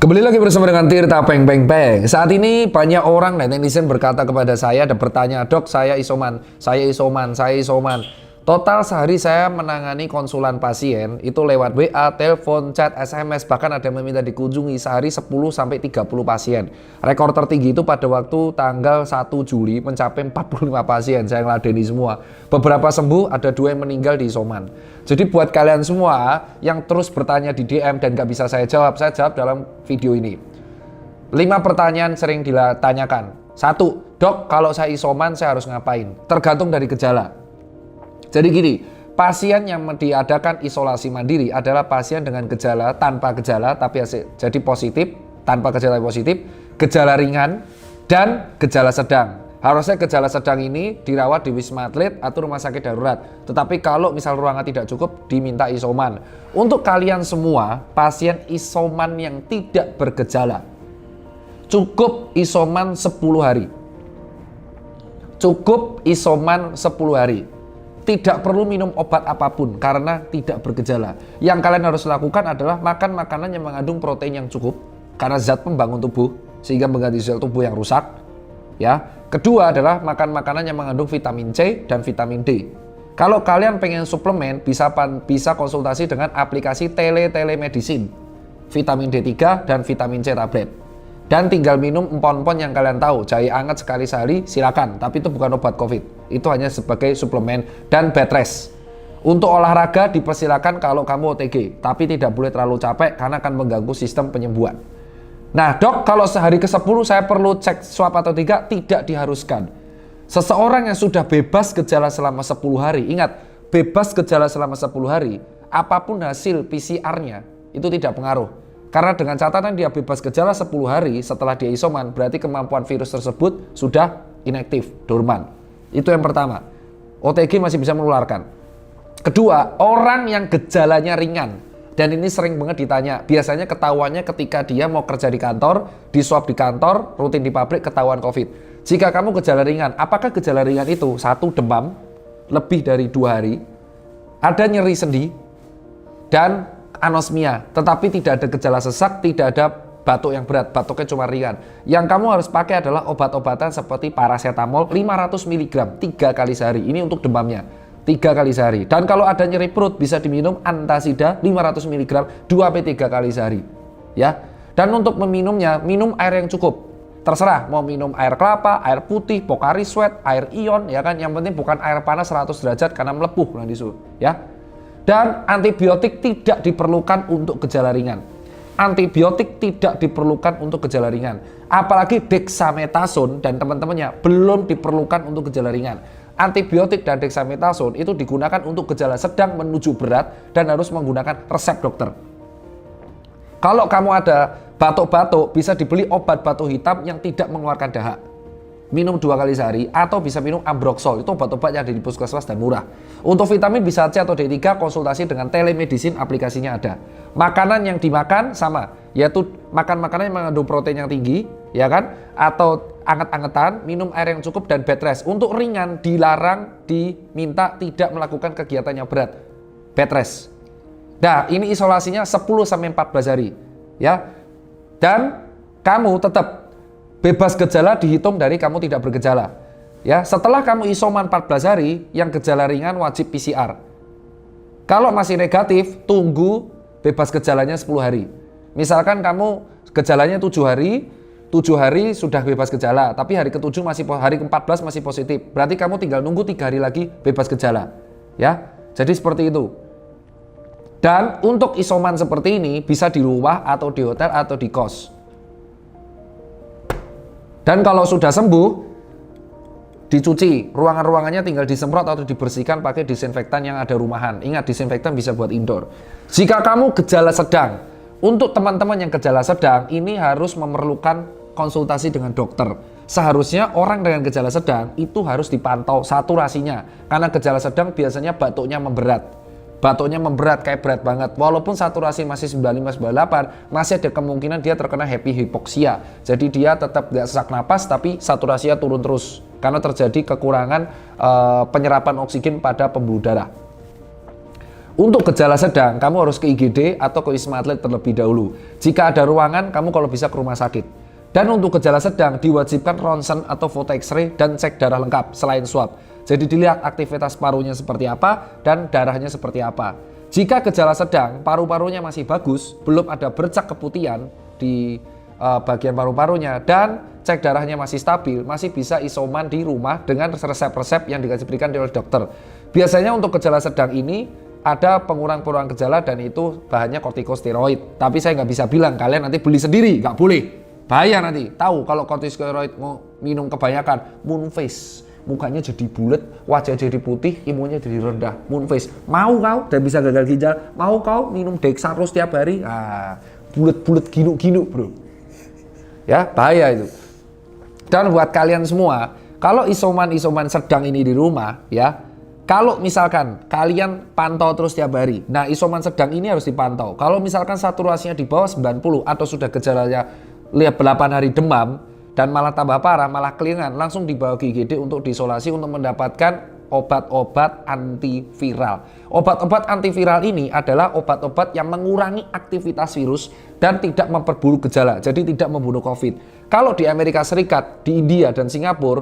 Kembali lagi bersama dengan Tirta Peng Peng Peng. Saat ini banyak orang dan netizen berkata kepada saya dan bertanya, "Dok, saya isoman. Total sehari saya menangani konsulan pasien itu lewat WA, telepon, chat, SMS, bahkan ada yang meminta dikunjungi sehari 10-30 pasien. Rekor tertinggi itu pada waktu tanggal 1 Juli mencapai 45 pasien, saya ngeladeni semua. Beberapa sembuh, ada 2 yang meninggal di isoman. Jadi buat kalian semua yang terus bertanya di DM dan gak bisa saya jawab dalam video ini. 5 pertanyaan sering ditanyakan. 1, "Dok, kalau saya isoman saya harus ngapain?" Tergantung dari gejala. Jadi gini, pasien yang diadakan isolasi mandiri adalah pasien dengan gejala tanpa gejala tapi jadi positif, tanpa gejala positif, gejala ringan, dan gejala sedang. Harusnya gejala sedang ini dirawat di Wisma Atlet atau rumah sakit darurat. Tetapi kalau misal ruangan tidak cukup, diminta isoman. Untuk kalian semua, pasien isoman yang tidak bergejala, cukup isoman 10 hari. Cukup isoman 10 hari. Tidak perlu minum obat apapun karena tidak bergejala. Yang kalian harus lakukan adalah makan makanan yang mengandung protein yang cukup karena zat pembangun tubuh sehingga mengganti sel tubuh yang rusak. Ya. Kedua adalah makan makanan yang mengandung vitamin C dan vitamin D. Kalau kalian pengen suplemen bisa konsultasi dengan aplikasi telemedicine, vitamin D3 dan vitamin C tablet. Dan tinggal minum empon-empon yang kalian tahu, jahe anget sekali sehari silakan, tapi itu bukan obat COVID. Itu hanya sebagai suplemen dan bed rest. Untuk olahraga dipersilakan kalau kamu OTG, tapi tidak boleh terlalu capek karena akan mengganggu sistem penyembuhan. Nah, Dok, kalau sehari ke-10 saya perlu cek swab atau tidak? Tidak diharuskan. Seseorang yang sudah bebas gejala selama 10 hari, ingat, bebas gejala selama 10 hari, apapun hasil PCR-nya itu tidak pengaruh. Karena dengan catatan dia bebas gejala 10 hari setelah dia isoman, berarti kemampuan virus tersebut sudah inaktif, dorman. Itu yang pertama. OTG masih bisa menularkan. Kedua, orang yang gejalanya ringan. Dan ini sering banget ditanya. Biasanya ketahuannya ketika dia mau kerja di kantor, di swab di kantor, rutin di pabrik, ketahuan COVID. Jika kamu gejala ringan, apakah gejala ringan itu? 1, demam, lebih dari 2 hari. Ada nyeri sendi, dan anosmia, tetapi tidak ada gejala sesak, tidak ada batuk yang berat, batuknya cuma ringan. Yang kamu harus pakai adalah obat-obatan seperti paracetamol 500 mg 3 kali sehari. Ini untuk demamnya, 3 kali sehari. Dan kalau ada nyeri perut bisa diminum antasida 500 mg 2-3 kali sehari. Ya. Dan untuk meminumnya, minum air yang cukup. Terserah mau minum air kelapa, air putih, Pocari Sweat, air ion, ya kan. Yang penting bukan air panas 100 derajat karena melepuh nanti ya. Dan antibiotik tidak diperlukan untuk gejala ringan. Antibiotik tidak diperlukan untuk gejala ringan. Apalagi dexamethasone dan teman-temannya belum diperlukan untuk gejala ringan. Antibiotik dan dexamethasone itu digunakan untuk gejala sedang menuju berat dan harus menggunakan resep dokter. Kalau kamu ada batuk-batuk, bisa dibeli obat batuk hitam yang tidak mengeluarkan dahak. Minum 2 kali sehari atau bisa minum Ambroxol, itu obat-obat yang ada di puskesmas dan murah. Untuk vitamin bisa C atau D3 konsultasi dengan telemedicine, aplikasinya ada. Makanan yang dimakan sama, yaitu makan makanan yang mengandung protein yang tinggi, ya kan? Atau anget-angetan, minum air yang cukup dan bed rest. Untuk ringan dilarang, diminta tidak melakukan kegiatan yang berat. Bed rest. Nah, ini isolasinya 10-14 hari, ya. Dan kamu tetap bebas gejala dihitung dari kamu tidak bergejala. Ya, setelah kamu isoman 14 hari, yang gejala ringan wajib PCR. Kalau masih negatif, tunggu bebas gejalanya 10 hari. Misalkan kamu gejalanya 7 hari sudah bebas gejala, tapi hari ke-7 hari ke-14 masih positif. Berarti kamu tinggal nunggu 3 hari lagi bebas gejala. Ya. Jadi seperti itu. Dan untuk isoman seperti ini bisa di rumah atau di hotel atau di kos. Dan kalau sudah sembuh, dicuci, ruangan-ruangannya tinggal disemprot atau dibersihkan pakai disinfektan yang ada rumahan. Ingat, disinfektan bisa buat indoor. Jika kamu gejala sedang, untuk teman-teman yang gejala sedang, ini harus memerlukan konsultasi dengan dokter. Seharusnya orang dengan gejala sedang itu harus dipantau saturasinya. Karena gejala sedang biasanya batuknya memberat. Batuknya memberat, kayak berat banget. Walaupun saturasi masih 95-98, masih ada kemungkinan dia terkena hypoksia. Jadi dia tetap tidak sesak napas, tapi saturasinya turun terus. Karena terjadi kekurangan penyerapan oksigen pada pembuluh darah. Untuk gejala sedang, kamu harus ke IGD atau ke Wisma Atlet terlebih dahulu. Jika ada ruangan, kamu kalau bisa ke rumah sakit. Dan untuk gejala sedang, diwajibkan ronsen atau foto X-ray dan cek darah lengkap selain swab. Jadi dilihat aktivitas parunya seperti apa dan darahnya seperti apa. Jika gejala sedang, paru-parunya masih bagus, belum ada bercak keputihan di bagian paru-parunya dan cek darahnya masih stabil, masih bisa isoman di rumah dengan resep-resep yang diberikan oleh dokter. Biasanya untuk gejala sedang ini ada pengurang-pengurang gejala dan itu bahannya kortikosteroid. Tapi saya nggak bisa bilang kalian nanti beli sendiri, nggak boleh. Bahaya nanti. Tahu kalau kortikosteroid mau minum kebanyakan, moon face. Mukanya jadi bulat, wajah jadi putih, imunnya jadi rendah. Moon face. Mau kau dan bisa gagal ginjal? Mau kau minum Dexarose tiap hari? Bulat-bulat ginu-ginu bro. Ya, bahaya itu. Dan buat kalian semua, kalau isoman-isoman sedang ini di rumah, ya, kalau misalkan kalian pantau terus tiap hari, nah isoman sedang ini harus dipantau. Kalau misalkan saturasinya di bawah 90 atau sudah gejalanya lihat 8 hari demam dan malah tambah parah, malah kelingan, langsung dibawa ke IGD untuk diisolasi untuk mendapatkan obat-obat antiviral. Obat-obat antiviral ini adalah obat-obat yang mengurangi aktivitas virus dan tidak memperburuk gejala, jadi tidak membunuh COVID. Kalau di Amerika Serikat, di India dan Singapura,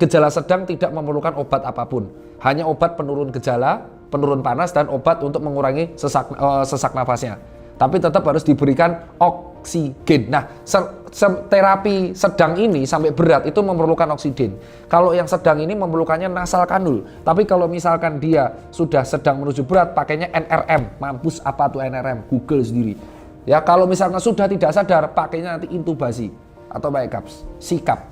gejala sedang tidak memerlukan obat apapun. Hanya obat penurun gejala, penurun panas, dan obat untuk mengurangi sesak nafasnya. Tapi tetap harus diberikan oksigen. Nah, terapi sedang ini sampai berat itu memerlukan oksigen. Kalau yang sedang ini memerlukannya nasal kanul. Tapi kalau misalkan dia sudah sedang menuju berat, pakainya NRM. Mampus apa tuh NRM? Google sendiri. Ya, kalau misalkan sudah tidak sadar, pakainya nanti intubasi atau backups, sikap.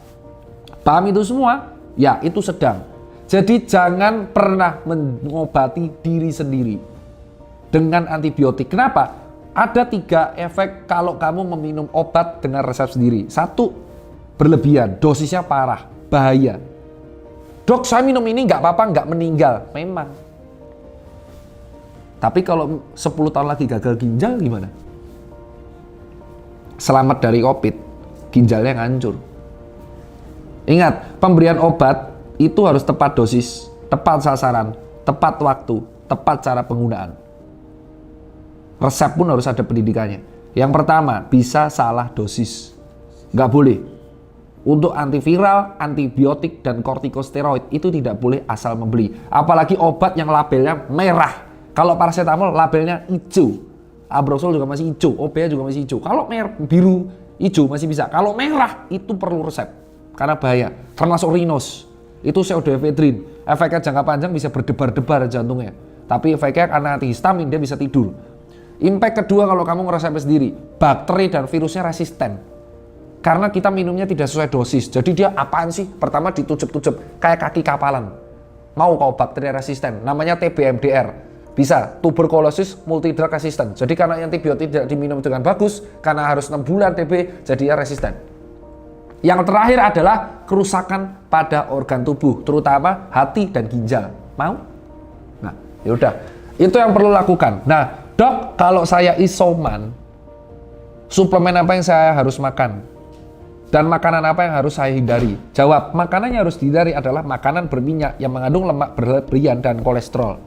Paham itu semua? Ya, itu sedang. Jadi jangan pernah mengobati diri sendiri dengan antibiotik. Kenapa? Ada 3 efek kalau kamu meminum obat dengan resep sendiri. 1, berlebihan, dosisnya parah, bahaya. Dok, saya minum ini nggak apa-apa, nggak meninggal. Memang. Tapi kalau 10 tahun lagi gagal ginjal gimana? Selamat dari COVID, ginjalnya hancur. Ingat, pemberian obat itu harus tepat dosis, tepat sasaran, tepat waktu, tepat cara penggunaan. Resep pun harus ada pendidikannya. Yang pertama, bisa salah dosis. Nggak boleh. Untuk antiviral, antibiotik, dan kortikosteroid itu tidak boleh asal membeli. Apalagi obat yang labelnya merah. Kalau paracetamol labelnya hijau. Abrosol juga masih hijau, OPA juga masih hijau. Kalau biru, hijau masih bisa. Kalau merah, itu perlu resep. Karena bahaya. Termasuk Rinos. Itu pseudoephedrine. Efeknya jangka panjang bisa berdebar-debar jantungnya. Tapi efeknya karena antihistamin, dia bisa tidur. Impact kedua kalau kamu ngerasa sendiri, bakteri dan virusnya resisten. Karena kita minumnya tidak sesuai dosis. Jadi dia apaan sih? Pertama ditujup-tujup, kayak kaki kapalan. Mau kau bakteri resisten, namanya TBMDR. Bisa, tuberculosis multidrug resistant. Jadi karena antibiotik tidak diminum dengan bagus, karena harus 6 bulan TB, jadi dia resisten. Yang terakhir adalah kerusakan pada organ tubuh, terutama hati dan ginjal. Mau? Nah, yaudah. Itu yang perlu lakukan. Nah, dok, kalau saya isoman, suplemen apa yang saya harus makan? Dan makanan apa yang harus saya hindari? Jawab, makanan yang harus dihindari adalah makanan berminyak yang mengandung lemak berlebihan dan kolesterol.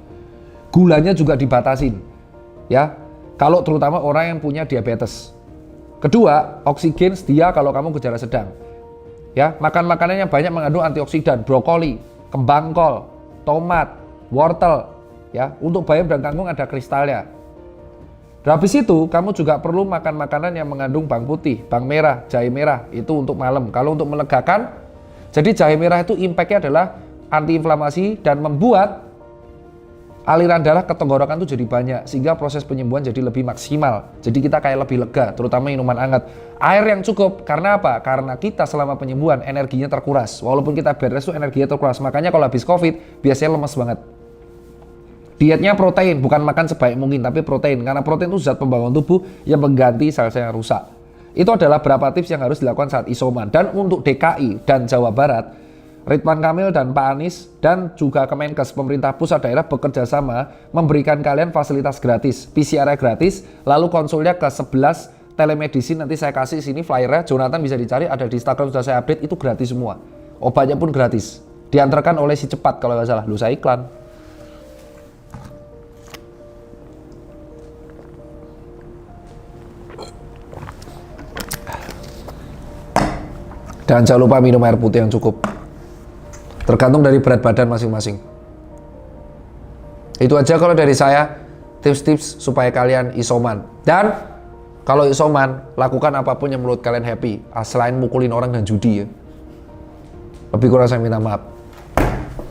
Gulanya juga dibatasin. Ya, kalau terutama orang yang punya diabetes. Kedua, oksigen sedia kalau kamu gejala sedang. Ya, makan makanan yang banyak mengandung antioksidan, brokoli, kembang kol, tomat, wortel. Ya, untuk bayam dan kangkung ada kristalnya. Dan habis itu, kamu juga perlu makan makanan yang mengandung bawang putih, bawang merah, jahe merah. Itu untuk malam. Kalau untuk melegakan, jadi jahe merah itu impact-nya adalah antiinflamasi dan membuat aliran darah ke tenggorokan itu jadi banyak, sehingga proses penyembuhan jadi lebih maksimal. Jadi kita kayak lebih lega, terutama minuman hangat. Air yang cukup, karena apa? Karena kita selama penyembuhan energinya terkuras. Walaupun kita beres itu energinya terkuras. Makanya kalau habis COVID biasanya lemes banget. Dietnya protein, bukan makan sebaik mungkin, tapi protein. Karena protein itu zat pembangun tubuh yang mengganti sel-sel yang rusak. Itu adalah beberapa tips yang harus dilakukan saat isoman. Dan untuk DKI dan Jawa Barat, Ridwan Kamil dan Pak Anies dan juga Kemenkes, pemerintah pusat daerah bekerja sama memberikan kalian fasilitas gratis, PCR gratis, lalu konsulnya ke 11 telemedicine. Nanti saya kasih sini flyernya, Jonathan bisa dicari, ada di Instagram sudah saya update, itu gratis semua. Obatnya pun gratis. Diantarkan oleh si Cepat kalau nggak salah, lu saya iklan. Dan jangan lupa minum air putih yang cukup. Tergantung dari berat badan masing-masing. Itu aja kalau dari saya, tips-tips supaya kalian isoman. Dan kalau isoman, lakukan apapun yang menurut kalian happy, selain mukulin orang dan judi ya. Lebih kurang saya minta maaf.